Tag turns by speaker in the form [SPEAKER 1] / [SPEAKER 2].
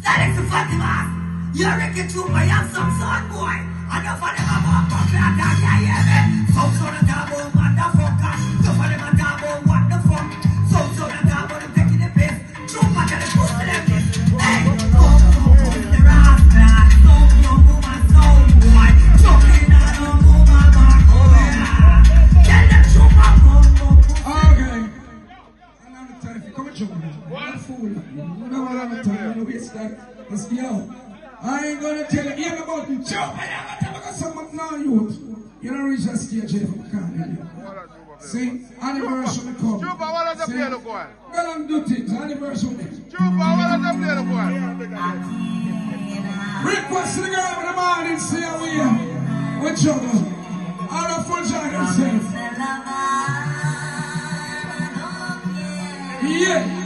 [SPEAKER 1] Alex Fatima, you're wrecking to my young son, boy. I don't find him about that, yeah, yeah, some sort of double motherfucker. Don't find him a double, what the fuck? Some sort of double, I'm taking the piss. Jump back and push to them this. Hey, the rasta, some young woman, some boy. Jumping on a woman, back, oh yeah. Tell them jump up,
[SPEAKER 2] okay. I'm not time for come jump. One fool. You know what I'm telling you, waste that. Let's be out. I ain't gonna tell you even about the job. I ain't gonna tell you something now, youth. You don't reach that stage yet from the car. See, anniversary come.
[SPEAKER 3] Juba, what does the play the boy?
[SPEAKER 2] Go and do things, anniversary.
[SPEAKER 3] Juba, what does the play the boy?
[SPEAKER 2] Request to the girl with the morning, see how we are. With Juba. Out of full joy yourself. Yeah.